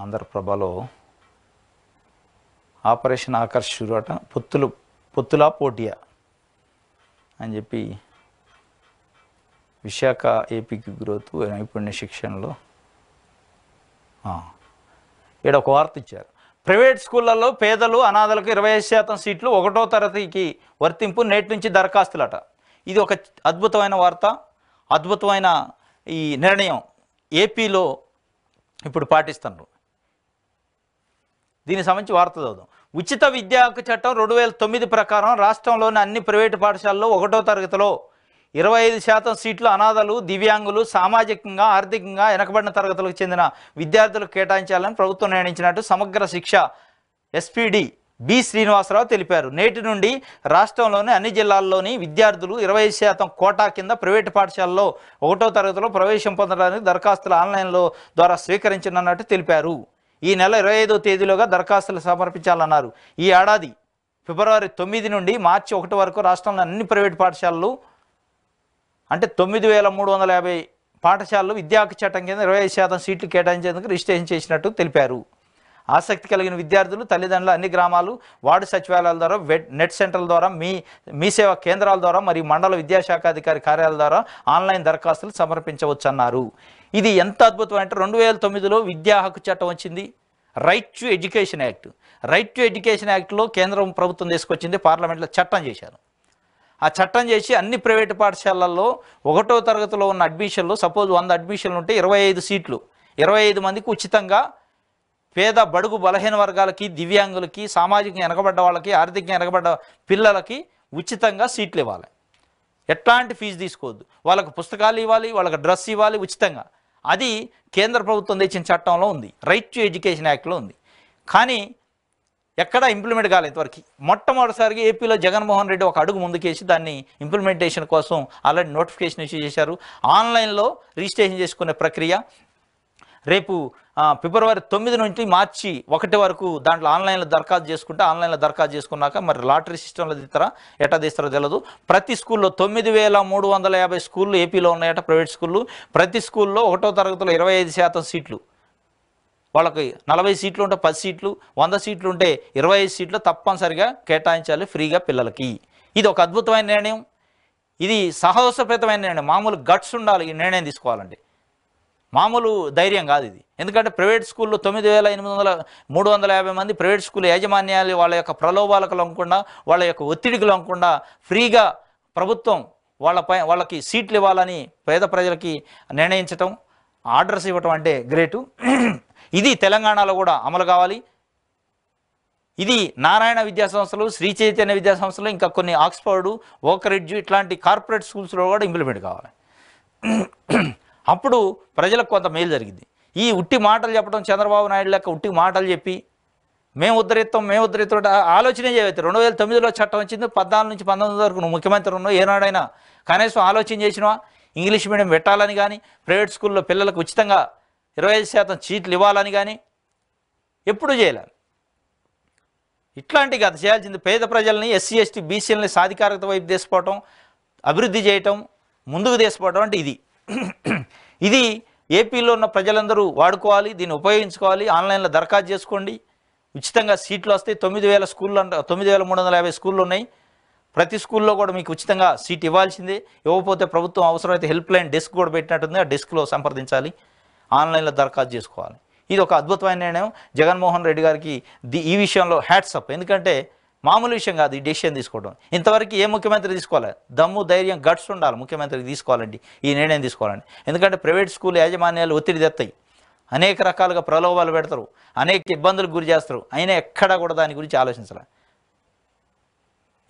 ఆంధ్రప్రభలో operation Akarsh అట పొత్తులా పోటీయా అని చెప్పి విశాఖ ఏపీకి గ్రోత్ నైపుణ్య శిక్షణలో ఇక్కడ ఒక వార్త ఇచ్చారు. ప్రైవేట్ స్కూళ్ళల్లో పేదలు అనాథలకు 25% సీట్లు 1వ తరగతికి వర్తింపు నేటి నుంచి దరఖాస్తులట. ఇది ఒక అద్భుతమైన వార్త, అద్భుతమైన ఈ నిర్ణయం ఏపీలో ఇప్పుడు పాటిస్తున్నారు. దీనికి సంబంధించి వార్త చదువుదాం. ఉచిత విద్యా హక్కు చట్టం 2009 ప్రకారం రాష్ట్రంలోని అన్ని ప్రైవేటు పాఠశాలల్లో 1వ తరగతిలో 25% సీట్లు అనాథలు, దివ్యాంగులు, సామాజికంగా ఆర్థికంగా వెనకబడిన తరగతులకు చెందిన విద్యార్థులకు కేటాయించాలని ప్రభుత్వం నిర్ణయించినట్టు సమగ్ర శిక్ష ఎస్పీడీ బి శ్రీనివాసరావు తెలిపారు. నేటి నుండి రాష్ట్రంలోని అన్ని జిల్లాల్లోని విద్యార్థులు 25% కోటా కింద ప్రైవేటు పాఠశాలలో 1వ తరగతిలో ప్రవేశం పొందడానికి దరఖాస్తులు ఆన్లైన్లో ద్వారా స్వీకరించనున్నట్టు తెలిపారు. ఈ నెల 25వ తేదీలోగా దరఖాస్తులు సమర్పించాలన్నారు. ఈ ఏడాది ఫిబ్రవరి 9 నుండి మార్చి 1 వరకు రాష్ట్రంలో అన్ని ప్రైవేటు పాఠశాలలు అంటే 9350 పాఠశాలలు విద్యా హక్కు చట్టం కింద 25% సీట్లు కేటాయించేందుకు రిజిస్ట్రేషన్ చేసినట్టు తెలిపారు. ఆసక్తి కలిగిన విద్యార్థులు తల్లిదండ్రులు అన్ని గ్రామాలు, వార్డు సచివాలయాల ద్వారా, నెట్ సెంటర్ల ద్వారా, మీ సేవా కేంద్రాల ద్వారా మరియు మండల విద్యాశాఖాధికారి కార్యాలయాల ద్వారా ఆన్లైన్ దరఖాస్తులు సమర్పించవచ్చన్నారు. ఇది ఎంత అద్భుతం అంటే 2009లో విద్యా హక్కు చట్టం వచ్చింది. Right to education act. Right to education యాక్ట్లో కేంద్రం ప్రభుత్వం తీసుకొచ్చింది, పార్లమెంట్లో చట్టం చేశారు. ఆ చట్టం చేసి అన్ని ప్రైవేటు పాఠశాలల్లో 1వ తరగతిలో ఉన్న అడ్మిషన్లు సపోజ్ 100 అడ్మిషన్లు ఉంటే 25 సీట్లు 25 మందికి ఉచితంగా పేద బడుగు బలహీన వర్గాలకి, దివ్యాంగులకి, సామాజికంగా వెనకబడ్డ వాళ్ళకి, ఆర్థికంగా వెనకబడ్డ పిల్లలకి ఉచితంగా సీట్లు ఇవ్వాలి. ఎట్లాంటి ఫీజు తీసుకోవద్దు. వాళ్ళకు పుస్తకాలు ఇవ్వాలి, వాళ్ళకి డ్రెస్ ఇవ్వాలి ఉచితంగా. అది కేంద్ర ప్రభుత్వం తెచ్చిన చట్టంలో ఉంది, రైట్ టు ఎడ్యుకేషన్ యాక్ట్లో ఉంది. కానీ ఎక్కడా ఇంప్లిమెంట్ కాలేదు ఇంతవరకు. మొట్టమొదటిసారిగా ఏపీలో జగన్మోహన్ రెడ్డి ఒక అడుగు ముందుకేసి దాన్ని ఇంప్లిమెంటేషన్ కోసం ఆల్రెడీ నోటిఫికేషన్ ఇష్యూ చేశారు. ఆన్లైన్లో రిజిస్ట్రేషన్ చేసుకునే ప్రక్రియ రేపు ఫిబ్రవరి 9 నుంచి మార్చి 1 వరకు దాంట్లో ఆన్లైన్లో దరఖాస్తు చేసుకుంటే, ఆన్లైన్లో దరఖాస్తు చేసుకున్నాక మరి లాటరీ సిస్టంలో తీస్తారా ఎట్లా తీస్తారో తెలియదు. ప్రతి స్కూల్లో 9350 స్కూళ్ళు ఏపీలో ఉన్నాయట ప్రైవేట్ స్కూళ్ళు. ప్రతి స్కూల్లో 1వ తరగతిలో 25% సీట్లు, వాళ్ళకి 40 సీట్లు ఉంటే 10 సీట్లు, 100 సీట్లు ఉంటే 25 సీట్లు తప్పనిసరిగా కేటాయించాలి ఫ్రీగా పిల్లలకి. ఇది ఒక అద్భుతమైన నిర్ణయం, ఇది సాహసోపేతమైన నిర్ణయం. మామూలు గట్స్ ఉండాలి ఈ నిర్ణయం తీసుకోవాలంటే, మామూలు ధైర్యం కాదు ఇది. ఎందుకంటే ప్రైవేట్ స్కూల్లో 350 మంది ప్రైవేట్ స్కూల్ యాజమాన్యాలు వాళ్ళ యొక్క ప్రలోభాలకు లొంగకుండా, వాళ్ళ యొక్క ఒత్తిడికి లొంగకుండా ఫ్రీగా ప్రభుత్వం వాళ్ళకి సీట్లు ఇవ్వాలని పేద ప్రజలకి నిర్ణయించటం, ఆర్డర్స్ ఇవ్వటం అంటే గ్రేటు. ఇది తెలంగాణలో కూడా అమలు కావాలి. ఇది నారాయణ విద్యా సంస్థలు, శ్రీ చైతన్య విద్యా సంస్థలు, ఇంకా కొన్ని ఆక్స్ఫర్డ్, ఓకరిడ్జ్ ఇట్లాంటి కార్పొరేట్ స్కూల్స్లో కూడా ఇంప్లిమెంట్ కావాలి. అప్పుడు ప్రజలకు కొంత మేలు జరిగింది. ఈ ఉట్టి మాటలు చెప్పడం, చంద్రబాబు నాయుడు లెక్క ఉట్టి మాటలు చెప్పి మేము ఉద్ధరిస్తాం ఆలోచనే చేయవచ్చు. 2009లో చట్టం వచ్చింది, 14 నుంచి 19 వరకు నువ్వు ముఖ్యమంత్రి ఉన్నావు, ఏనాడైనా కనీసం ఆలోచన చేసినావా? ఇంగ్లీష్ మీడియం పెట్టాలని కానీ, ప్రైవేట్ స్కూల్లో పిల్లలకు ఉచితంగా 25% సీట్లు ఇవ్వాలని కానీ ఎప్పుడు చేయలేదు. ఇట్లాంటి కాదు చేయాల్సింది. పేద ప్రజల్ని, ఎస్సీ ఎస్టీ బీసీలని సాధికారత వైపు తీసుకోవటం, అభివృద్ధి చేయటం, ముందుకు తీసుకోవటం అంటే ఇది ఏపీలో ఉన్న ప్రజలందరూ వాడుకోవాలి, దీన్ని ఉపయోగించుకోవాలి. ఆన్లైన్లో దరఖాస్తు చేసుకోండి, ఉచితంగా సీట్లు వస్తాయి. 9000 స్కూళ్ళు 9350 స్కూళ్ళు ఉన్నాయి. ప్రతి స్కూల్లో కూడా మీకు ఉచితంగా సీట్ ఇవ్వాల్సిందే. ఇవ్వకపోతే ప్రభుత్వం అవసరమైతే హెల్ప్ లైన్ డెస్క్ కూడా పెట్టినట్టుంది, ఆ డెస్క్లో సంప్రదించాలి, ఆన్లైన్లో దరఖాస్తు చేసుకోవాలి. ఇది ఒక అద్భుతమైన నిర్ణయం. జగన్మోహన్ రెడ్డి గారికి ఈ విషయంలో హ్యాట్స్ అప్. ఎందుకంటే మామూలు విషయం కాదు ఈ డెసిషన్ తీసుకోవడం. ఇంతవరకు ఏ ముఖ్యమంత్రి తీసుకోవాలి? దమ్ము, ధైర్యం, గట్స్ ఉండాలి ముఖ్యమంత్రికి తీసుకోవాలండి, ఈ నిర్ణయం తీసుకోవాలండి. ఎందుకంటే ప్రైవేట్ స్కూల్ యాజమాన్యాలు ఒత్తిడి తెస్తాయి, అనేక రకాలుగా ప్రలోభాలు పెడతారు, అనేక ఇబ్బందులకు గురి చేస్తారు. అయినా ఎక్కడా కూడా దాని గురించి ఆలోచించాలి.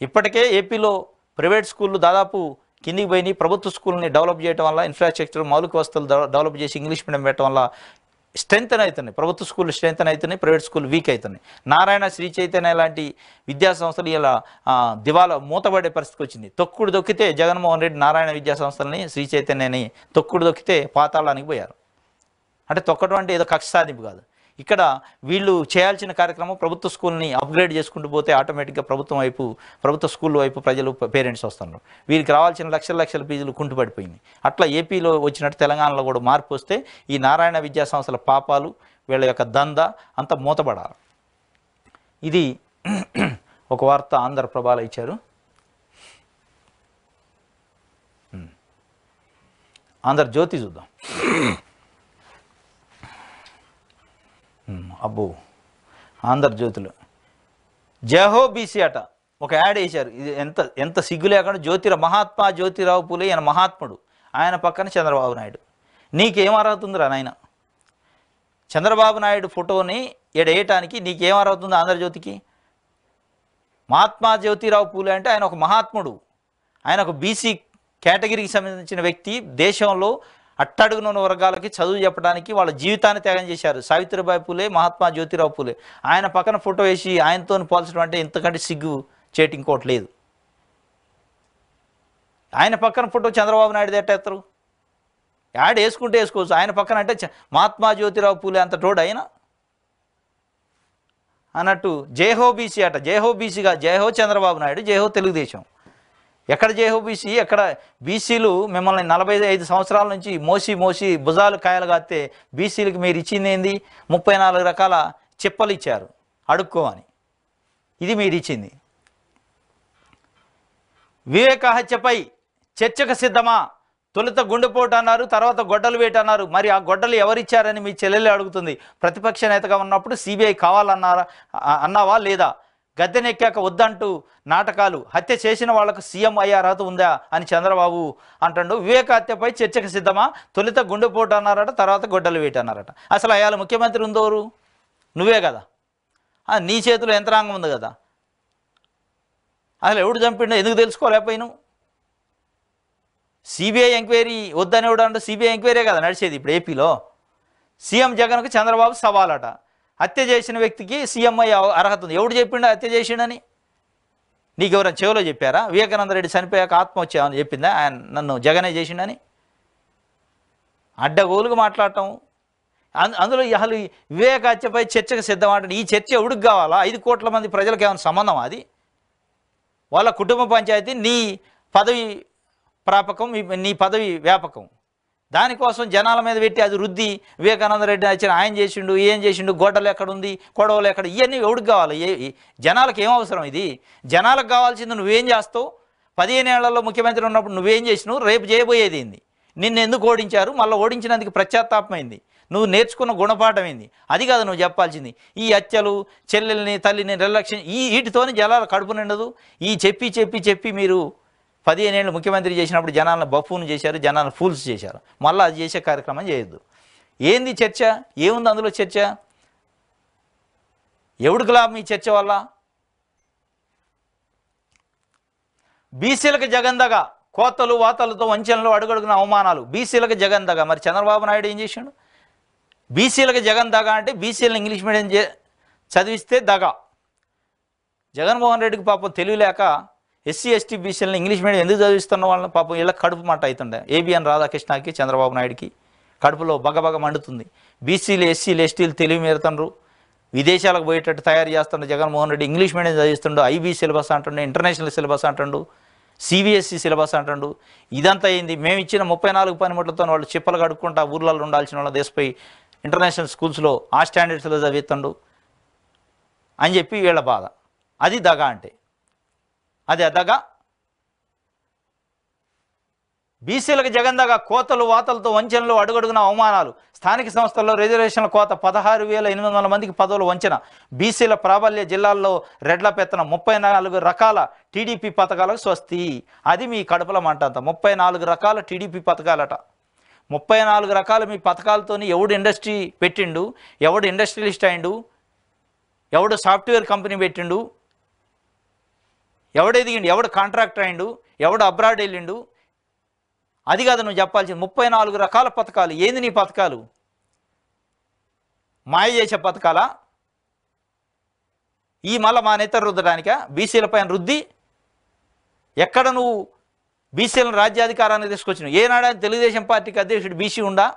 ఇప్పటికే ఏపీలో ప్రైవేట్ స్కూళ్ళు దాదాపు కిందికి పోయి ప్రభుత్వ స్కూల్ని డెవలప్ చేయడం వల్ల, ఇన్ఫ్రాస్ట్రక్చర్ మౌలిక వసతులు డెవలప్ చేసి ఇంగ్లీష్ మీడియం పెట్టడం వల్ల స్ట్రెంగ్తన్ అవుతున్నాయి. ప్రభుత్వ స్కూళ్ళు స్ట్రెంగ్తన్ అవుతున్నాయి, ప్రైవేట్ స్కూల్ వీక్ అవుతున్నాయి. నారాయణ, శ్రీ చైతన్య లాంటి విద్యా సంస్థలు ఇలా దివాలా మూతపడే పరిస్థితికి వచ్చింది. తొక్కుడు దొక్కితే జగన్మోహన్ రెడ్డి నారాయణ విద్యా సంస్థలని, శ్రీ చైతన్యని తొక్కుడు దొక్కితే పాతాళానికి పోయారు. అంటే తొక్కడం అంటే ఏదో కక్ష సాధింపు కాదు. ఇక్కడ వీళ్ళు చేయాల్సిన కార్యక్రమం ప్రభుత్వ స్కూల్ని అప్గ్రేడ్ చేసుకుంటూ పోతే ఆటోమేటిక్గా ప్రభుత్వ స్కూల్ వైపు ప్రజలు, పేరెంట్స్ వస్తున్నారు. వీరికి రావాల్సిన లక్షల ఫీజులు కుంటుపడిపోయింది. అట్లా ఏపీలో వచ్చినట్టు తెలంగాణలో కూడా మార్పు వస్తే ఈ నారాయణ విద్యా సంస్థల పాపాలు వీళ్ళ యొక్క దంద అంత మూతపడాలి. ఇది ఒక వార్త ఆంధ్రప్రభలో ఇచ్చారు. ఆంధ్రజ్యోతి చూద్దాం. అబ్బో, ఆంధ్రజ్యోతిలో జయహో బీసీ అట ఒక యాడ్ వేశారు. ఇది ఎంత ఎంత సిగ్గు లేకుండా మహాత్మా జ్యోతిరావు పూలే ఆయన మహాత్ముడు, ఆయన పక్కన చంద్రబాబు నాయుడు. నీకేం అర్హతుందిరా నాయన? చంద్రబాబు నాయుడు ఫోటోని ఎడేయటానికి నీకేం అర్హతుంది ఆంధ్రజ్యోతికి? మహాత్మా జ్యోతిరావు పూలే అంటే ఆయన ఒక మహాత్ముడు, ఆయన ఒక బీసీ కేటగిరీకి సంబంధించిన వ్యక్తి. దేశంలో అట్టడుగున వర్గాలకి చదువు చెప్పడానికి వాళ్ళ జీవితాన్ని త్యాగం చేశారు. సావిత్రిబాయి పూలే, మహాత్మా జ్యోతిరావు పూలే. ఆయన పక్కన ఫోటో వేసి ఆయనతో పోల్చడం అంటే ఇంతకంటే సిగ్గు చేటి ఇంకోటి లేదు. ఆయన పక్కన ఫోటో చంద్రబాబు నాయుడు ఎట్టేస్తారు? యాడ్ వేసుకుంటే వేసుకోవచ్చు. ఆయన పక్కన అంటే మహాత్మా జ్యోతిరావు పూలే అంత తోడు ఆయన అన్నట్టు. జయహో బీసీ అట. జయహో బీసీగా జయహో చంద్రబాబు నాయుడు, జయహో తెలుగుదేశం. ఎక్కడ జయహో బీసీ? ఎక్కడ బీసీలు మిమ్మల్ని 45 సంవత్సరాల నుంచి మోసి భుజాలు కాయలు కాస్తే బీసీలకు మీరు ఇచ్చింది ఏంది? 34 రకాల చెప్పలు ఇచ్చారు అడుక్కోమని. ఇది మీరు ఇచ్చింది. వివేక హత్యపై చర్చకు సిద్ధమా? తొలుత గుండెపోటు అన్నారు, తర్వాత గొడ్డలు వేట అన్నారు. మరి ఆ గొడ్డలు ఎవరిచ్చారని మీ చెల్లెలే అడుగుతుంది. ప్రతిపక్ష నేతగా ఉన్నప్పుడు సిబిఐ అన్నావా లేదా? గద్దెనెక్కాక వద్దంటూ నాటకాలు. హత్య చేసిన వాళ్లకు సీఎం అయ్యే అర్హత ఉందా అని చంద్రబాబు అంటాడు. వివేక హత్యపై చర్చకు సిద్ధమా? తొలుత గుండెపోటు అన్నారట, తర్వాత గొడ్డలు వేట అన్నారట. అసలు అయ్యాల ముఖ్యమంత్రి ఉందోరు? నువ్వే కదా. నీ చేతిలో యంత్రాంగం ఉంది కదా. అసలు ఎవడు చంపిండో ఎందుకు తెలుసుకోలేకపోయినావు? సిబిఐ ఎంక్వైరీ వద్దనేవాడు అంటే సిబిఐ ఎంక్వైరీ కదా నడిచేది ఇప్పుడు ఏపీలో. సీఎం జగన్కు చంద్రబాబు సవాలట. హత్య చేసిన వ్యక్తికి సీఎం అయ్యే అర్హత ఉంది. ఎవడు చెప్పిండో హత్య చేసిండని? నీకు ఎవరైనా చెవిలో చెప్పారా? వివేకానంద రెడ్డి చనిపోయాక ఆత్మహత్య అని చెప్పిందా ఆయన నన్ను జగనే చేసిండని? అడ్డగోలుగా మాట్లాడటం. అందులో అసలు వివేక హత్యపై చర్చకు సిద్ధం అంటే ఈ చర్చ ఎవడికి కావాలా? 5 కోట్ల మంది ప్రజలకు ఏమైనా సంబంధం? అది వాళ్ళ కుటుంబ పంచాయతీ, నీ పదవి ప్రాపకం, నీ పదవి వ్యాపకం. దానికోసం జనాల మీద పెట్టి అది రుద్ది వివేకానంద రెడ్డి వచ్చిన ఆయన చేసిండు, ఏం చేసిండు, గొడ్డలు ఎక్కడుంది, కొడవలు ఎక్కడ, ఇవన్నీ ఎవడికి కావాలి? జనాలకు ఏం అవసరం? ఇది జనాలకు కావాల్సింది నువ్వేం చేస్తావు? 15 ఏళ్లలో ముఖ్యమంత్రి ఉన్నప్పుడు నువ్వేం చేసినావు? రేపు చేయబోయేది ఏంది? నిన్ను ఎందుకు ఓడించారు? మళ్ళీ ఓడించినందుకు పశ్చాత్తాపమైంది. నువ్వు నేర్చుకున్న గుణపాఠం ఏంది? అది కాదు నువ్వు చెప్పాల్సింది. ఈ హత్యలు, చెల్లెల్ని తల్లిని నిర్లక్ష్యం, వీటితోని జనాలు కడుపు నిండదు. ఈ చెప్పి మీరు 15 ఏళ్ళు ముఖ్యమంత్రి చేసినప్పుడు జనాలను బఫూను చేశారు, జనాలను ఫూల్స్ చేశారు. మళ్ళీ అది చేసే కార్యక్రమం చేయొద్దు. ఏంది చర్చ? ఏముంది అందులో చర్చ? ఎవడికి లాభం ఈ చర్చ వల్ల? బీసీలకు జగందగా కోతలు వాతలతో వంచనలు అడుగడుగున అవమానాలు. బీసీలకు జగందగా. మరి చంద్రబాబు నాయుడు ఏం చేశాడు? బీసీలకు జగన్ దగా అంటే బీసీలను ఇంగ్లీష్ మీడియం చదివిస్తే దగా. జగన్మోహన్ రెడ్డికి పాపం తెలియలేక ఎస్సీ ఎస్టీ బీసీలను ఇంగ్లీష్ మీడియం ఎందుకు చదివిస్తున్న వాళ్ళని పాపం వీళ్ళకి కడుపు మంట అవుతుండే. ఏబిఎన్ రాధాకృష్ణకి చంద్రబాబు నాయుడికి కడుపులో బగబగ మండుతుంది. బీసీలు ఎస్సీలు ఎస్టీలు తెలివి మీరుతుండ్రు, విదేశాలకు పోయేటట్టు తయారు చేస్తుండ్రు. జగన్మోహన్ రెడ్డి ఇంగ్లీష్ మీడియం చదివిస్తుండు, ఐబీ సిలబస్ అంటుండు, ఇంటర్నేషనల్ సిలబస్ అంటుండు, సిబిఎస్ఈ సిలబస్ అంటుండు. ఇదంతా అయింది. మేము ఇచ్చిన 34 పనిముట్లతో వాళ్ళు చిప్పలు కడుక్కుంటా ఊర్లలో ఉండాల్సిన వాళ్ళ దేశపై ఇంటర్నేషనల్ స్కూల్స్లో ఆ స్టాండర్డ్స్లో చదివిస్తుండు అని చెప్పి వీళ్ళ బాధ. అది దగా అంటే. అది దగా. బీసీలకు జగందగా కోతలు వాతలతో వంచనలు అడుగడుగున అవమానాలు. స్థానిక సంస్థల్లో రిజర్వేషన్ల కోత 16,800 మందికి పదవులు వంచన. బీసీల ప్రాబల్య జిల్లాల్లో రెడ్ల పెత్తనం. 34 రకాల టీడీపీ పథకాలకు స్వస్తి. అది మీ కడుపుల మంట అంత. 34 రకాల టీడీపీ పథకాలట. 34 రకాల మీ పథకాలతోని ఎవడు ఇండస్ట్రీ పెట్టిండు, ఎవడు ఇండస్ట్రియలిస్ట్ అయిండు, ఎవడు సాఫ్ట్వేర్ కంపెనీ పెట్టిండు, ఎవడు ఎదిగిండు, ఎవడు కాంట్రాక్టర్ అయిండు, ఎవడు అబ్రాడ్ వెళ్ళిండు. అది కాదు నువ్వు చెప్పాల్సింది. 34 రకాల పథకాలు. ఏంది నీ పథకాలు? మాయ చేసే పథకాలా? ఈ మళ్ళీ మా నేత రుద్దడానికా? బీసీలపైన రుద్ది ఎక్కడ నువ్వు బీసీలను రాజ్యాధికారాన్ని తీసుకొచ్చినావు? ఏనాడా తెలుగుదేశం పార్టీకి అధ్యక్షుడు బీసీ ఉండా?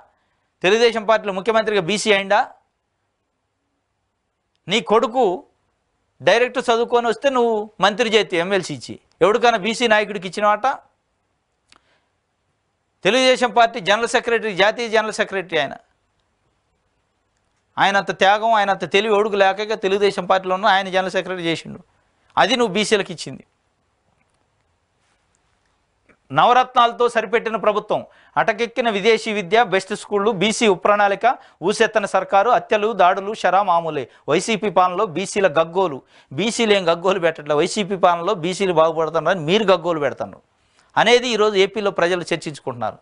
తెలుగుదేశం పార్టీలో ముఖ్యమంత్రిగా బీసీ అయిందా? నీ కొడుకు డైరెక్ట్ చదువుకొని వస్తే నువ్వు మంత్రి చేతి ఎమ్మెల్సీ ఇచ్చి ఎవరికైనా బీసీ నాయకుడికి ఇచ్చినవాట? తెలుగుదేశం పార్టీ జనరల్ సెక్రటరీ, జాతీయ జనరల్ సెక్రటరీ ఆయన. ఆయనంత త్యాగం, ఆయనంత తెలివి ఒడుగు లేక తెలుగుదేశం పార్టీలో ఉన్న ఆయన జనరల్ సెక్రటరీ చేసిండు. అది నువ్వు బీసీలకు ఇచ్చింది. నవరత్నాలతో సరిపెట్టిన ప్రభుత్వం, అటకెక్కిన విదేశీ విద్య, బెస్ట్ స్కూళ్ళు, బీసీ ఉపప్రణాళిక, ఊసెత్తన సర్కారు, హత్యలు, దాడులు షరా మామూలే. వైసీపీ పాలనలో బీసీల గగ్గోలు. బీసీలు ఏం గగ్గోలు పెట్టట్లే, వైసీపీ పాలనలో బీసీలు బాగుపడుతున్నారని మీరు గగ్గోలు పెడుతున్నారు అనేది ఈరోజు ఏపీలో ప్రజలు చర్చించుకుంటున్నారు.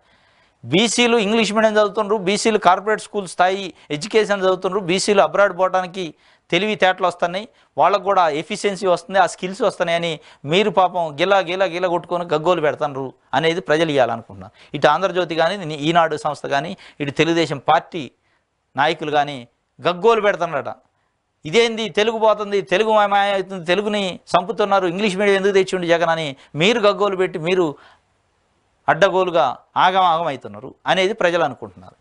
బీసీలు ఇంగ్లీష్ మీడియం చదువుతున్నారు, బీసీలు కార్పొరేట్ స్కూల్ స్థాయి ఎడ్యుకేషన్ చదువుతున్నారు, బీసీలు అబ్రాడ్ పోవడానికి తెలివితేటలు వస్తున్నాయి, వాళ్ళకు కూడా ఎఫిషియన్సీ వస్తుంది, ఆ స్కిల్స్ వస్తున్నాయని మీరు పాపం గిలా కొట్టుకొని గగ్గోలు పెడతారు అనేది ప్రజలు ఇవ్వాలనుకుంటున్నారు. ఇటు ఆంధ్రజ్యోతి కానీ, ఈనాడు సంస్థ కానీ, ఇటు తెలుగుదేశం పార్టీ నాయకులు కానీ గగ్గోలు పెడుతున్నారట. ఇదేంది తెలుగు పోతుంది, తెలుగు అవుతుంది, తెలుగుని చంపుతున్నారు, ఇంగ్లీష్ మీడియం ఎందుకు తెచ్చిండు జగన్ అని మీరు గగ్గోలు పెట్టి మీరు అడ్డగోలుగా ఆగమవుతున్నారు అనేది ప్రజలు అనుకుంటున్నారు.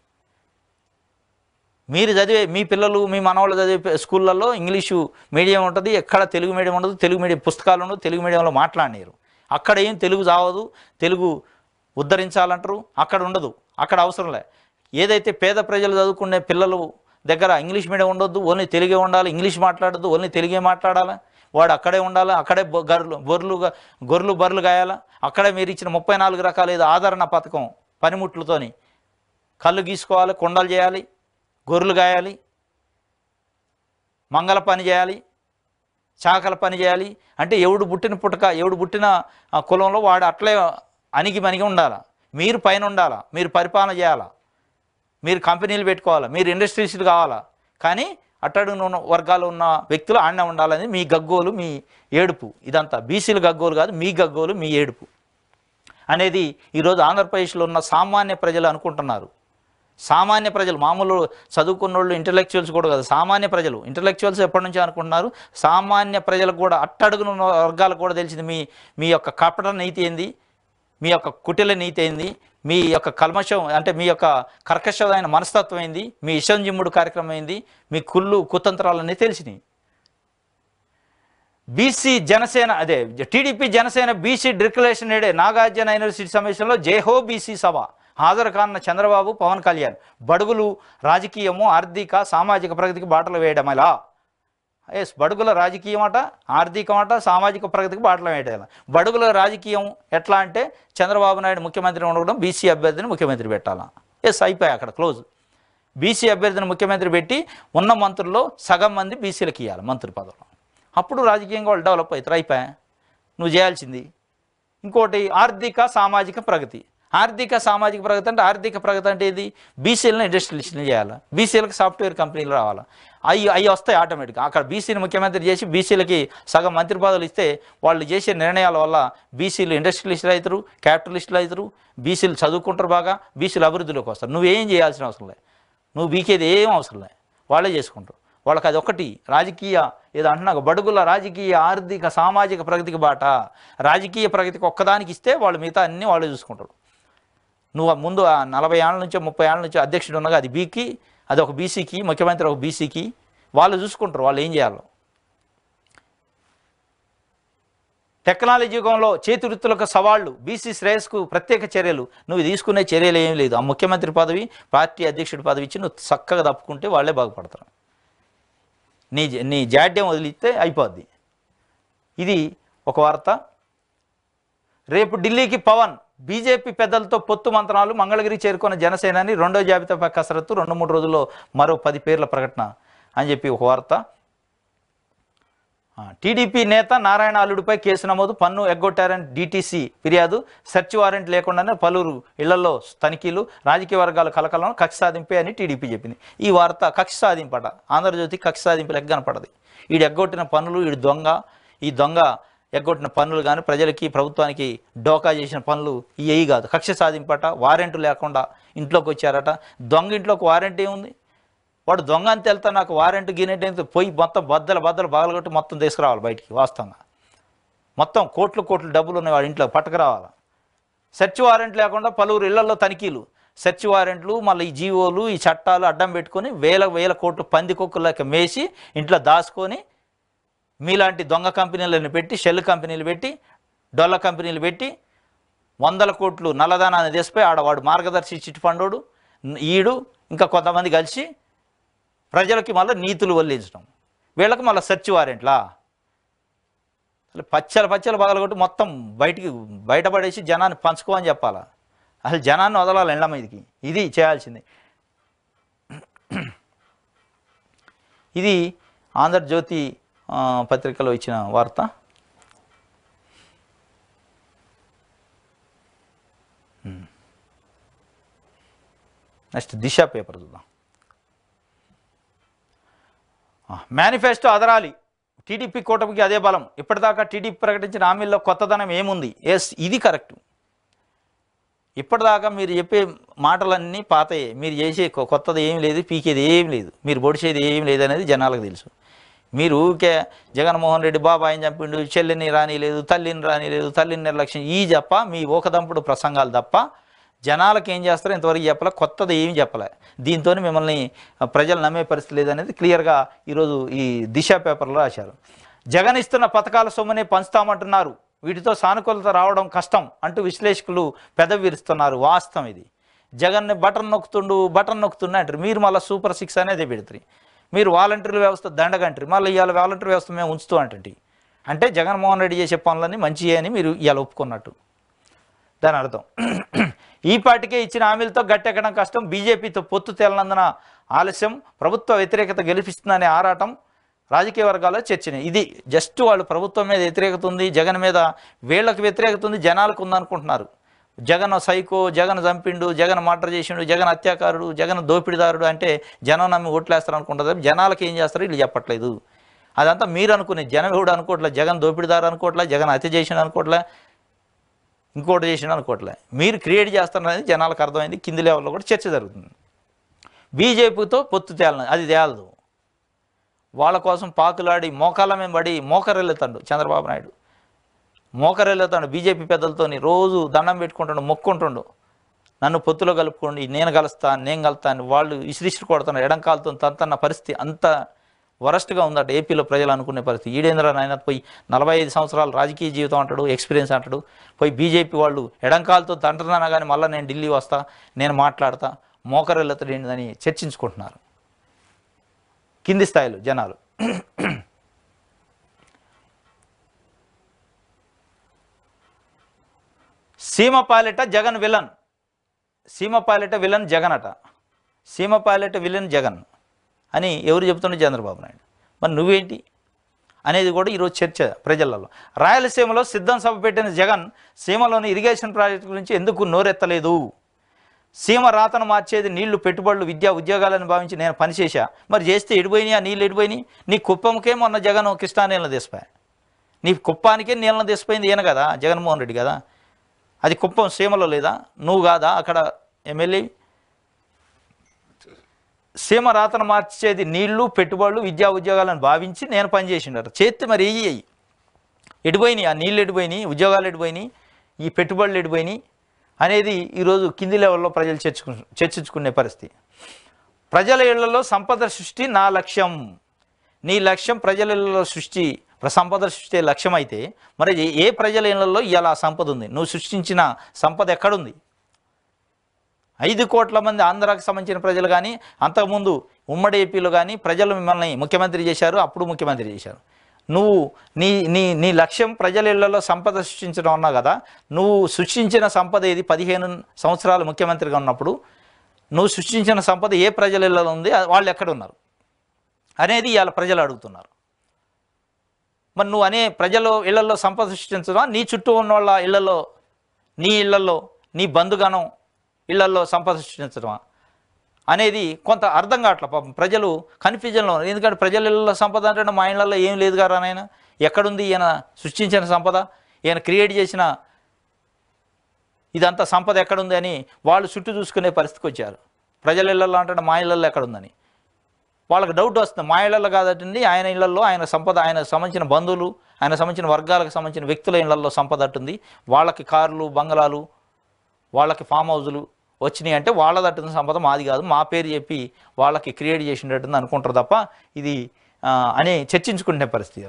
మీరు చదివే మీ పిల్లలు, మీ మనవాళ్ళు చదివే స్కూళ్ళల్లో ఇంగ్లీషు మీడియం ఉంటుంది, ఎక్కడ తెలుగు మీడియం ఉండదు, తెలుగు మీడియం పుస్తకాలు ఉండదు, తెలుగు మీడియంలో మాట్లాడలేరు. అక్కడ ఏం తెలుగు చావదు, తెలుగు ఉద్ధరించాలంటారు, అక్కడ ఉండదు, అక్కడ అవసరంలే. ఏదైతే పేద ప్రజలు చదువుకునే పిల్లలు దగ్గర ఇంగ్లీష్ మీడియం ఉండొద్దు, ఓన్లీ తెలుగే ఉండాలి, ఇంగ్లీష్ మాట్లాడద్దు, ఓన్లీ తెలుగే మాట్లాడాలి, వాడు అక్కడే ఉండాలి, అక్కడే గొర్రెలు బర్రెలు గాయాలా, అక్కడే మీరు ఇచ్చిన 34 రకాల ఆదరణ పథకం పనిముట్లతోని కళ్ళు గీసుకోవాలి, కొండలు చేయాలి, గొర్రెలు గాయాలి, మంగళ పని చేయాలి, చాకల పని చేయాలి. అంటే ఎవడు పుట్టిన కులంలో వాడు అట్లే అణిగి ఉండాలి. మీరు పైన ఉండాలా, మీరు పరిపాలన చేయాలా, మీరు కంపెనీలు పెట్టుకోవాలా, మీరు ఇండస్ట్రీస్లు కావాలా. కానీ అట్టడుగున వర్గాలు ఉన్న వ్యక్తులు ఆడనే ఉండాలని మీ గగ్గోలు, మీ ఏడుపు. ఇదంతా బీసీలు గగ్గోలు కాదు, మీ గగ్గోలు, మీ ఏడుపు అనేది ఈరోజు ఆంధ్రప్రదేశ్లో ఉన్న సామాన్య ప్రజలు అనుకుంటున్నారు. సామాన్య ప్రజలు, మామూలు చదువుకున్న వాళ్ళు, ఇంటలెక్చువల్స్ కూడా కాదు, సామాన్య ప్రజలు. ఇంటలెక్చువల్స్ ఎప్పటి నుంచో అనుకుంటున్నారు, సామాన్య ప్రజలకు కూడా, అట్టడుగున వర్గాలకు కూడా తెలిసింది మీ యొక్క కపట నీతి ఏంది, మీ యొక్క కుటిల నీతి ఏంది, మీ యొక్క కల్మషం అంటే మీ యొక్క కర్కశమైన మనస్తత్వం ఏంది, మీ ఇషంజిమ్ముడు కార్యక్రమం ఏంది, మీ కుతంత్రాలన్నీ తెలిసినాయి. BC Janasena TDP Janasena BC declaration నేడే నాగార్జున యూనివర్సిటీ సమావేశంలో జైహో బీసీ సభ. హాజరు కానున్న చంద్రబాబు, పవన్ కళ్యాణ్. బడుగులు రాజకీయము, ఆర్థిక, సామాజిక ప్రగతికి బాటలు వేయడం ఎలా? బడుగుల రాజకీయం అట, ఆర్థికం అట, సామాజిక ప్రగతికి బాటలు వేయడం. బడుగుల రాజకీయం ఎట్లా అంటే చంద్రబాబు నాయుడు ముఖ్యమంత్రి ఉండడం, బీసీ అభ్యర్థిని ముఖ్యమంత్రి పెట్టాలా. అయిపోయాయి అక్కడ క్లోజ్. బీసీ అభ్యర్థిని ముఖ్యమంత్రి పెట్టి ఉన్న మంత్రుల్లో సగం మంది బీసీలకు ఇవ్వాలి మంత్రి పదవులు. అప్పుడు రాజకీయంగా వాళ్ళు డెవలప్ అవుతారు. అయిపోయా నువ్వు చేయాల్సింది. ఇంకోటి ఆర్థిక సామాజిక ప్రగతి. ఆర్థిక సామాజిక ప్రగతి అంటే, ఆర్థిక ప్రగతి అంటే ఇది బీసీలను ఇండస్ట్రియలిస్టులు చేయాలి, బీసీలకు సాఫ్ట్వేర్ కంపెనీలు రావాలి, అవి వస్తాయి ఆటోమేటిక్గా. అక్కడ బీసీని ముఖ్యమంత్రి చేసి బీసీలకి సగం మంత్రి పదవులు ఇస్తే వాళ్ళు చేసే నిర్ణయాల వల్ల బీసీలు ఇండస్ట్రియలిస్టులు అవుతారు, క్యాపిటలిస్టులు అవుతారు, బీసీలు చదువుకుంటారు, బాగా బీసీలు అభివృద్ధిలోకి వస్తారు. నువ్వేం చేయాల్సిన అవసరం లేదు, నువ్వు బీకేది ఏం అవసరం లేదు, వాళ్ళే చేసుకుంటారు. వాళ్ళకి అది ఒకటి రాజకీయ ఏదో అంటున్నాక బడుగుల రాజకీయ, ఆర్థిక, సామాజిక ప్రగతికి బాట. రాజకీయ ప్రగతికి ఒక్కదానికి ఇస్తే వాళ్ళు మిగతా అన్నీ వాళ్ళే చూసుకుంటారు. నువ్వు ముందు 40 ఏళ్ళ నుంచో 30 ఏళ్ళ నుంచో అధ్యక్షుడు ఉండగా అది బీకి, అది ఒక బీసీకి, ముఖ్యమంత్రి ఒక బీసీకి, వాళ్ళు చూసుకుంటారు వాళ్ళు ఏం చేయాలో. టెక్నాలజీ యుగంలో చేతివృత్తులకు సవాళ్లు, బీసీ శ్రేయస్కు ప్రత్యేక చర్యలు. నువ్వు తీసుకునే చర్యలు ఏం లేదు. ఆ ముఖ్యమంత్రి పదవి, పార్టీ అధ్యక్షుడి పదవి ఇచ్చి నువ్వు చక్కగా తప్పుకుంటే వాళ్ళే బాగుపడతారు. నీ జాడ్యం వదిలిస్తే అయిపోద్ది. ఇది ఒక వార్త. రేపు ఢిల్లీకి పవన్, బీజేపీ పెద్దలతో పొత్తు మంత్రాలు, మంగళగిరి చేరుకున్న జనసేనాని రెండో జాబితాపై కసరత్తు, 2-3 రోజుల్లో మరో 10 పేర్ల ప్రకటన అని చెప్పి ఒక వార్త. టీడీపీ నేత నారాయణ అల్లుడిపై కేసు నమోదు, పన్ను ఎగ్గొట్టారని డీటీసీ ఫిర్యాదు, సెర్చ్ వారెంట్ లేకుండానే పలువురు ఇళ్లలో తనిఖీలు, రాజకీయ వర్గాల కలకలం, కక్ష సాధింపే అని టీడీపీ చెప్పింది. ఈ వార్త కక్ష సాధింపట, ఆంధ్రజ్యోతి కక్ష సాధింపు లెక్క కనపడది. వీడు ఎగ్గొట్టిన పన్నులు, వీడు దొంగ, ఈ దొంగ ఎగ్గొట్టిన పన్నులు కానీ ప్రజలకి ప్రభుత్వానికి డోకా చేసిన పనులు ఇవి కాదు. కక్ష సాధింపట, వారెంటు లేకుండా ఇంట్లోకి వచ్చారట. దొంగ ఇంట్లోకి వారెంట్ ఏముంది? వాడు దొంగ అని వెళ్తా నాకు వారెంట్ గినెట్ పోయి మొత్తం బద్దలు బాగలగొట్టి మొత్తం తీసుకురావాలి బయటికి. వాస్తవంగా మొత్తం కోట్లు డబ్బులు ఉన్నాయి వాడి ఇంట్లో పట్టుకురావాలి. సెర్చ్ వారెంట్ లేకుండా పలువురు ఇళ్లలో తనిఖీలు, సెర్చ్ వారెంట్లు, మళ్ళీ ఈ జీవోలు, ఈ చట్టాలు అడ్డం పెట్టుకొని వేల కోట్లు పందికొక్కులకి మేసి ఇంట్లో దాచుకొని మీలాంటి దొంగ కంపెనీలను పెట్టి, షెల్ కంపెనీలు పెట్టి, డొల్ల కంపెనీలు పెట్టి 100 కోట్లు నల్లధనాన్ని తీసిపోయి ఆడవాడు మార్గదర్శి చిట్ ఫండోడు, ఈడు ఇంకా కొంతమంది కలిసి ప్రజలకి మళ్ళీ నీతులు వల్లించడం, వీళ్ళకి మళ్ళీ సెర్చ్ వారెంట్లా, అసలు పచ్చలు పగలగొట్టి మొత్తం బయటపడేసి జనాన్ని పంచుకోమని చెప్పాలా, అసలు జనాన్ని వదలాలి ఎండ్ల మీదకి. ఇది చేయాల్సింది. ఇది ఆంధ్రజ్యోతి పత్రికలో ఇచ్చిన వార్త. నెక్స్ట్ దిశ పేపర్ చూద్దాం. మేనిఫెస్టో అదరాలి, టీడీపీ కూటమికి అదే బలం, ఇప్పటిదాకా టీడీపీ ప్రకటించిన హామీల్లో కొత్తదనం ఏముంది? ఎస్, ఇది కరెక్ట్. ఇప్పటిదాకా మీరు చెప్పే మాటలన్నీ పాతయే, మీరు చేసే కొత్తది ఏం లేదు, పీకేది ఏం లేదు, మీరు పొడిచేది ఏం లేదు అనేది జనాలకు తెలుసు. మీరు ఊరికే జగన్మోహన్ రెడ్డి బాబాయిని చంపిండు, చెల్లిని రానిలేదు, తల్లిని రానిలేదు, తల్లిని నిర్లక్ష్యం ఈ చెప్ప మీ ఊకదంపుడు ప్రసంగాలు తప్ప జనాలకు ఏం చేస్తారో ఇంతవరకు చెప్పలే, కొత్తది ఏమి చెప్పలే. దీంతో మిమ్మల్ని ప్రజలు నమ్మే పరిస్థితి లేదనేది క్లియర్గా ఈరోజు ఈ దిశ పేపర్లో రాశారు. జగన్ ఇస్తున్న పథకాల సొమ్మునే పంచుతామంటున్నారు, వీటితో సానుకూలత రావడం కష్టం అంటూ విశ్లేషకులు పెదవి విరుస్తున్నారు. వాస్తవం ఇది. జగన్ని బటన్ నొక్కుతుండే అంటారు, మీరు మళ్ళీ సూపర్ 6 అనేది పెడతారు. మీరు వాలంటీర్ల వ్యవస్థ దండగంటారు, మళ్ళీ ఇవాళ వాలంటీర్ వ్యవస్థ మేము ఉంచుతూ అంటే జగన్మోహన్ రెడ్డి చేసే పనులన్నీ మంచియే అని మీరు ఇవాళ ఒప్పుకున్నట్టు దాని అర్థం. ఈ పాటికే ఇచ్చిన హామీలతో గట్టెక్కడం కష్టం, బీజేపీతో పొత్తు తేలనందున ఆలస్యం, ప్రభుత్వ వ్యతిరేకత గెలిపిస్తుందనే ఆరాటం రాజకీయ వర్గాల్లో చర్చనే. ఇది జస్ట్ వాళ్ళు ప్రభుత్వం మీద వ్యతిరేకత ఉంది, జగన్ మీద వీళ్ళకి వ్యతిరేకత ఉంది, జనాలకు ఉందనుకుంటున్నారు. జగన్ సైకో, జగన్ చంపిండు, జగన్ మర్డర్ చేసిండు, జగన్ హత్యాకారుడు, జగన్ దోపిడిదారుడు అంటే జనం నమ్మి ఓట్లేస్తారు అనుకుంటారు. జనాలకి ఏం చేస్తారో వీళ్ళు చెప్పట్లేదు. అదంతా మీరు అనుకునే, జనం ఎవడు అనుకోవట్లే, జగన్ దోపిడిదారు అనుకోవట్లే, జగన్ హత్య చేసిన అనుకోవట్లే, ఇంకోటి చేసిన అనుకోవట్లే, మీరు క్రియేట్ చేస్తారనేది జనాలకు అర్థమైంది. కింది లెవెల్లో కూడా చర్చ జరుగుతుంది. బీజేపీతో పొత్తు తేలని అది తేలదు, వాళ్ళ కోసం పాకులాడి మోకాళ్ళ మేము పడి మోకరెళ్ళుతాడు చంద్రబాబు నాయుడు, మోకరెళ్ళుతాడు బీజేపీ పెద్దలతోని, రోజు దండం పెట్టుకుంటాడు, మొక్కుంటుండు, నన్ను పొత్తులో కలుపుకోండి, నేను కలుస్తాను, వాళ్ళు ఇసిరిసిరి కొడుతున్నారు, ఎడంకాలతో తంతన్న పరిస్థితి అంత వరస్ట్గా ఉందట ఏపీలో ప్రజలు అనుకునే పరిస్థితి. ఈడేంద్ర నాయన పోయి 45 సంవత్సరాలు రాజకీయ జీవితం అంటాడు, ఎక్స్పీరియన్స్ అంటాడు, పోయి బీజేపీ వాళ్ళు ఎడంకాలతో తంటున్నా కానీ మళ్ళీ నేను ఢిల్లీ వస్తా, నేను మాట్లాడతా, మోకరెళ్ళతడు ఏంటిదని చర్చించుకుంటున్నారు కింది స్థాయిలో జనాలు. సీమ పాలిట జగన్ విలన్, సీమ పాలిట విలన్ జగన్ అట, సీమ పాలిట విలన్ జగన్ అని ఎవరు చెబుతుండే? చంద్రబాబు నాయుడు. మరి నువ్వేంటి అనేది కూడా ఈరోజు చర్చ ప్రజలలో. రాయలసీమలో సిద్ధం సభ పెట్టిన జగన్ సీమలోని ఇరిగేషన్ ప్రాజెక్టు గురించి ఎందుకు నోరెత్తలేదు? సీమ రాతను మార్చేది నీళ్లు, పెట్టుబడులు, విద్యా ఉద్యోగాలను భావించి నేను పనిచేశా, మరి చేస్తే ఎడిపోయినాయి, ఆ నీళ్ళు ఎడిపోయినాయి. నీ కుప్పంకే మొన్న జగన్ కృష్ణా నీళ్ళని తీసిపోయా, నీ కుప్పానికే నీళ్ళని తీసిపోయింది ఈయన కదా, జగన్మోహన్ రెడ్డి కదా. అది కుప్పం సీమలో లేదా? నువ్వు కాదా అక్కడ ఎమ్మెల్యే? సీమ రాతను మార్చేది నీళ్లు, పెట్టుబడులు, విద్యా ఉద్యోగాలను భావించి నేను పనిచేసిండట. చేస్తే మరి ఎడిపోయినాయి, ఆ నీళ్ళు ఎడిపోయినాయి, ఉద్యోగాలు ఎడిపోయినాయి, ఈ పెట్టుబడులు ఎడిపోయినాయి అనేది ఈరోజు కింది లెవెల్లో ప్రజలు చర్చించుకునే పరిస్థితి. ప్రజల ఇళ్లలో సంపద సృష్టి నా లక్ష్యం, నీ లక్ష్యం ప్రజల ఇళ్లలో సంపద సృష్టి లక్ష్యం అయితే మరి ఏ ప్రజల ఇళ్లలో ఇలా సంపద ఉంది? నువ్వు సృష్టించిన సంపద ఎక్కడుంది? 5 కోట్ల మంది ఆంధ్రాకి సంబంధించిన ప్రజలు కానీ, అంతకుముందు ఉమ్మడి ఏపీలో కానీ ప్రజలు మిమ్మల్ని ముఖ్యమంత్రి చేశారు, అప్పుడు ముఖ్యమంత్రి చేశారు. నువ్వు నీ లక్ష్యం ప్రజల ఇళ్లలో సంపద సృష్టించడం అన్నావు కదా, నువ్వు సృష్టించిన సంపద ఏది? 15 సంవత్సరాలు ముఖ్యమంత్రిగా ఉన్నప్పుడు నువ్వు సృష్టించిన సంపద ఏ ప్రజల ఇళ్లలో ఉంది, వాళ్ళు ఎక్కడ ఉన్నారు అనేది ఇవాళ ప్రజలు అడుగుతున్నారు. మరి నువ్వు అనే ప్రజలు ఇళ్లలో సంపద సృష్టించడం, నీ చుట్టూ ఉన్న వాళ్ళ ఇళ్లలో, నీ ఇళ్లలో, నీ బంధుగణం ఇళ్లలో సంపద సృష్టించడమా అనేది కొంత అర్థం కావట్లే. పాపం ప్రజలు కన్ఫ్యూజన్లో ఉన్నారు. ఎందుకంటే ప్రజల ఇళ్లలో సంపద అంటే మా ఇళ్లలో ఏం లేదు కదా నాయన, ఎక్కడుంది ఈయన సృష్టించిన సంపద, ఈయన క్రియేట్ చేసిన ఇదంతా సంపద ఎక్కడుంది అని వాళ్ళు చుట్టూ చూసుకునే పరిస్థితికి వచ్చారు. ప్రజల ఇళ్లలో అంటే మా ఇళ్లలో ఎక్కడుందని వాళ్ళకి డౌట్ వస్తుంది. మా ఇళ్లలో కాదటండి, ఆయన ఇళ్లలో ఆయన సంపద, ఆయన సంబంధించిన బంధువులు, ఆయన సంబంధించిన వర్గాలకు సంబంధించిన వ్యక్తుల ఇళ్లలో సంపద అట్టుంది, వాళ్ళకి కార్లు, బంగళాలు, వాళ్ళకి ఫామ్ హౌజులు వచ్చినాయి అంటే వాళ్ళదట్టుంది సంపద, మాది కాదు, మా పేరు చెప్పి వాళ్ళకి క్రియేట్ చేసినట్టుంది అనుకుంటారు తప్ప ఇది అని చర్చించుకునే పరిస్థితి.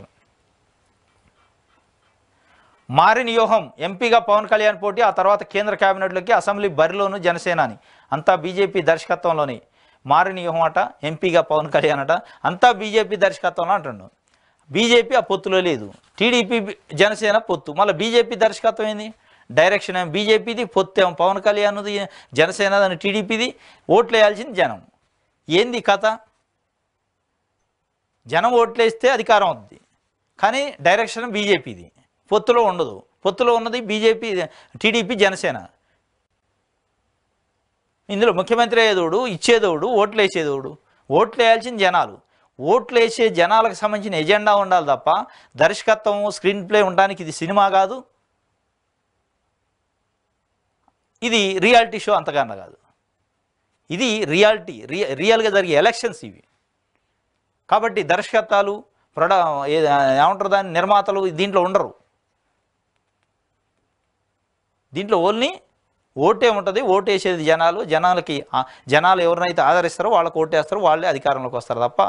మారిన వ్యూహం, ఎంపీగా పవన్ కళ్యాణ్ పోటీ, ఆ తర్వాత కేంద్ర కేబినెట్లోకి, అసెంబ్లీ బరిలోను జనసేనాని, అంతా బీజేపీ దర్శకత్వంలోని. మారిన వ్యూహం అట, ఎంపీగా పవన్ కళ్యాణ్ అట, అంతా బీజేపీ దర్శకత్వంలో అంటుండు. బీజేపీ ఆ పొత్తులో లేదు. టీడీపీ జనసేన పొత్తు, మళ్ళీ బీజేపీ దర్శకత్వం ఏంది? డైరెక్షన్ ఏమో బీజేపీది, పొత్తు ఏమో పవన్ కళ్యాణ్ది, జనసేన అని టీడీపీది, ఓట్లు వేయాల్సింది జనం. ఏంది కథ? జనం ఓట్లేస్తే అధికారం అవుతుంది, కానీ డైరెక్షన్ బీజేపీది, పొత్తులో ఉండదు. పొత్తులో ఉన్నది బీజేపీ, టీడీపీ, జనసేన. ఇందులో ముఖ్యమంత్రి అయ్యేదోడు, ఇచ్చేదోడు, ఓట్లు వేసేదోడు. ఓట్లు వేయాల్సిన జనాలు. ఓట్లు వేసే జనాలకు సంబంధించిన ఎజెండా ఉండాలి తప్ప దర్శకత్వం, స్క్రీన్ ప్లే ఉండడానికి ఇది సినిమా కాదు, ఇది రియాలిటీ షో అంతకన్నా కాదు. ఇది రియాలిటీ, రియల్గా జరిగే ఎలక్షన్స్ ఇవి. కాబట్టి దర్శకత్వాలు, ఏమంటారు దాన్ని, నిర్మాతలు దీంట్లో ఉండరు. దీంట్లో ఓన్లీ ఓటే ఉంటుంది. ఓటు వేసేది జనాలు. జనాలు ఎవరినైతే ఆదరిస్తారో వాళ్ళకు ఓటేస్తారో వాళ్ళే అధికారంలోకి వస్తారు తప్ప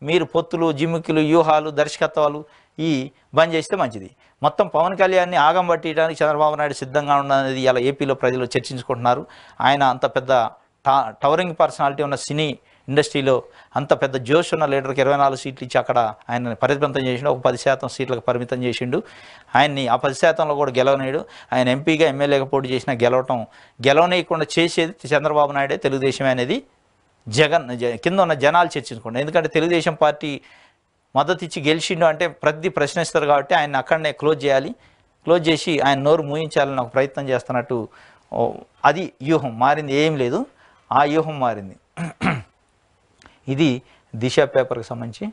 మీరు పొత్తులు, జిమ్మిక్కులు, వ్యూహాలు, దర్శకత్వాలు ఈ బంద్ చేస్తే మంచిది. మొత్తం పవన్ కళ్యాణ్ని ఆగం పట్టియడానికి చంద్రబాబు నాయుడు సిద్ధంగా ఉన్నది ఇలా ఏపీలో ప్రజలు చర్చించుకుంటున్నారు. ఆయన అంత పెద్ద టవరింగ్ పర్సనాలిటీ ఉన్న సినీ ఇండస్ట్రీలో అంత పెద్ద జోష్ ఉన్న లీడర్కి 24 సీట్లు ఇచ్చి అక్కడ ఆయన పరిమితం చేసిండు. ఒక 10% సీట్లకు పరిమితం చేసిండు. ఆయన్ని ఆ 10%లో కూడా గెలవనేడు. ఆయన ఎంపీగా, ఎమ్మెల్యేగా పోటీ చేసినా గెలవనీయకుండా చేసేది చంద్రబాబు నాయుడే, తెలుగుదేశం అనేది కింద ఉన్న జనాలు చర్చించుకోండి. ఎందుకంటే తెలుగుదేశం పార్టీ మద్దతు ఇచ్చి గెలిచిండు అంటే ప్రతి ప్రశ్నిస్తారు కాబట్టి ఆయన అక్కడనే క్లోజ్ చేయాలి. క్లోజ్ చేసి ఆయన నోరు మూయించాలని ఒక ప్రయత్నం చేస్తున్నట్టు అది వ్యూహం. మారింది ఏం లేదు, ఆ వ్యూహం మారింది. ఇది దిశ పేపర్కి సంబంధించి.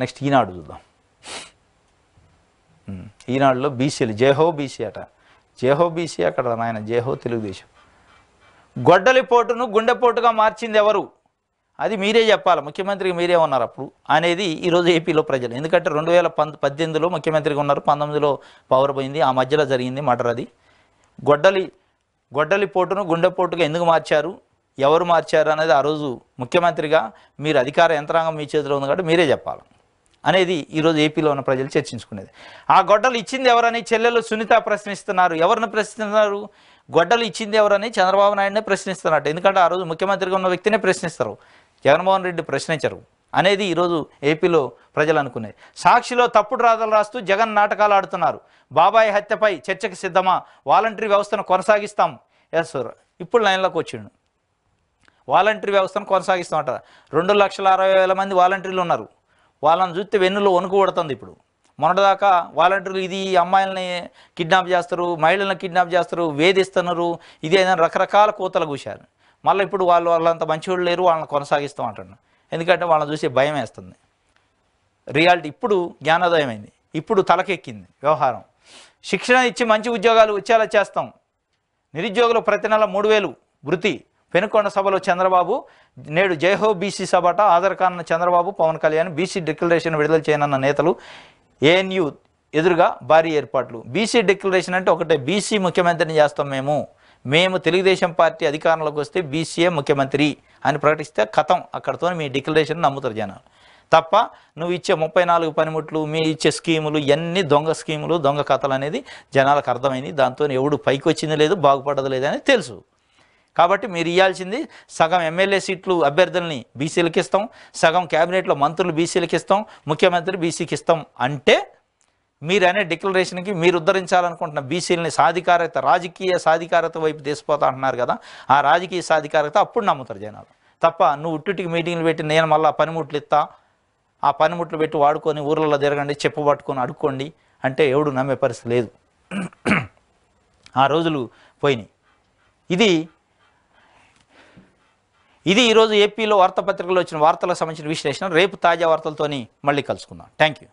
నెక్స్ట్ ఈనాడు చూద్దాం. ఈనాడులో బీసీలు జేహో బీసీ అట. జేహో బీసీ అక్కడ నాయన, జేహో తెలుగుదేశం. గొడ్డలిపోటును గుండెపోటుగా మార్చింది ఎవరు? అది మీరే చెప్పాలి. ముఖ్యమంత్రికి మీరే ఉన్నారు అప్పుడు అనేది ఈరోజు ఏపీలో ప్రజలు. ఎందుకంటే 2018లో ముఖ్యమంత్రిగా ఉన్నారు, 19లో పవర్ పోయింది, ఆ మధ్యలో జరిగింది మర్డర్. అది గొడ్డలిపోటును గుండెపోటుగా ఎందుకు మార్చారు, ఎవరు మార్చారు అనేది ఆ రోజు ముఖ్యమంత్రిగా మీరు అధికార యంత్రాంగం మీ చేతిలో ఉంది కాబట్టి మీరే చెప్పాలి అనేది ఈరోజు ఏపీలో ఉన్న ప్రజలు చర్చించుకునేది. ఆ గొడ్డలు ఇచ్చింది ఎవరని చెల్లెలు సునీత ప్రశ్నిస్తున్నారు. ఎవరిని ప్రశ్నిస్తున్నారు? గొడ్డలు ఇచ్చింది ఎవరని చంద్రబాబు నాయుడునే ప్రశ్నిస్తున్నట్టు. ఎందుకంటే ఆ రోజు ముఖ్యమంత్రిగా ఉన్న వ్యక్తినే ప్రశ్నిస్తారు, జగన్మోహన్ రెడ్డి ప్రశ్నించరు అనేది ఈరోజు ఏపీలో ప్రజలు అనుకునేది. సాక్షిలో తప్పుడు రాతలు రాస్తూ జగన్ నాటకాలు ఆడుతున్నారు. బాబాయ్ హత్యపై చర్చకు సిద్ధమా? వాలంటరీ వ్యవస్థను కొనసాగిస్తాం. ఎస్ సార్, ఇప్పుడు లైన్లోకి వచ్చిండు. వాలంటరీ వ్యవస్థను కొనసాగిస్తామంటారు. 2,60,000 మంది వాలంటీర్లు ఉన్నారు. వాళ్ళని చూస్తే వెన్నులో వణుకు పడుతుంది. ఇప్పుడు మొన్నటిదాకా వాలంటీర్లు ఇది అమ్మాయిలని కిడ్నాప్ చేస్తారు, మహిళలను కిడ్నాప్ చేస్తారు, వేధిస్తున్నారు, ఇది ఏదైనా రకరకాల కోతలు కూశారు. మళ్ళీ ఇప్పుడు వాళ్ళంత మంచివాళ్ళు లేరు, వాళ్ళని కొనసాగిస్తాం అంటున్నాను. ఎందుకంటే వాళ్ళని చూసి భయం వేస్తుంది. రియాలిటీ ఇప్పుడు జ్ఞానోదయం అయింది, ఇప్పుడు తలకెక్కింది వ్యవహారం. శిక్షణ ఇచ్చి మంచి ఉద్యోగాలు వచ్చేలా చేస్తాం. నిరుద్యోగులు ప్రతి నెల 3,000 వృత్తి. పెనుకొండ సభలో చంద్రబాబు. నేడు జైహో బీసీ సభట హాజరుకానున్న చంద్రబాబు, పవన్ కళ్యాణ్. బీసీ డిక్లరేషన్ విడుదల చేయనున్న నేతలు. ఏఎన్యూ ఎదురుగా భారీ ఏర్పాట్లు. బీసీ డిక్లరేషన్ అంటే ఒకటే, బీసీ ముఖ్యమంత్రిని చేస్తాం మేము తెలుగుదేశం పార్టీ అధికారంలోకి వస్తే బీసీఏ ముఖ్యమంత్రి అని ప్రకటిస్తే కథం, అక్కడితో మీ డిక్లరేషన్ నమ్ముతారు జనాలు. తప్ప నువ్వు ఇచ్చే 34 పనిముట్లు, మీ ఇచ్చే స్కీములు ఇవన్నీ దొంగ స్కీములు, దొంగ కథలు అనేది జనాలకు అర్థమైంది. దాంతో ఎవడు పైకి వచ్చింది లేదు, బాగుపడదు లేదు అనేది తెలుసు. కాబట్టి మీరు ఇవ్వాల్సింది సగం ఎమ్మెల్యే సీట్లు అభ్యర్థుల్ని బీసీలకు ఇస్తాం, సగం క్యాబినెట్లో మంత్రులు బీసీలకు ఇస్తాం, ముఖ్యమంత్రి బీసీకి ఇస్తాం అంటే మీరు అనే డిక్లరేషన్కి మీరు ఉద్ధరించాలనుకుంటున్న బీసీలని సాధికారత, రాజకీయ సాధికారత వైపు తీసిపోతా అంటున్నారు కదా, ఆ రాజకీయ సాధికారత అప్పుడు నమ్ముతారు జనాలు. తప్ప నువ్వు ఉట్టుటికి మీటింగ్లు పెట్టి నేను మళ్ళీ పనిముట్లు ఇస్తా, ఆ పనిముట్లు పెట్టి వాడుకొని ఊర్లలో తిరగండి, చెప్పు పట్టుకొని అడుక్కోండి అంటే ఎవడు నమ్మే పరిస్థితి లేదు. ఆ రోజులు పోయినాయి. ఇది ఈరోజు ఏపీలో వార్తాపత్రికల్లో వచ్చిన వార్తలకు సంబంధించిన విశ్లేషణ. రేపు తాజా వార్తలతోని మళ్ళీ కలుసుకుందాం. Thank you.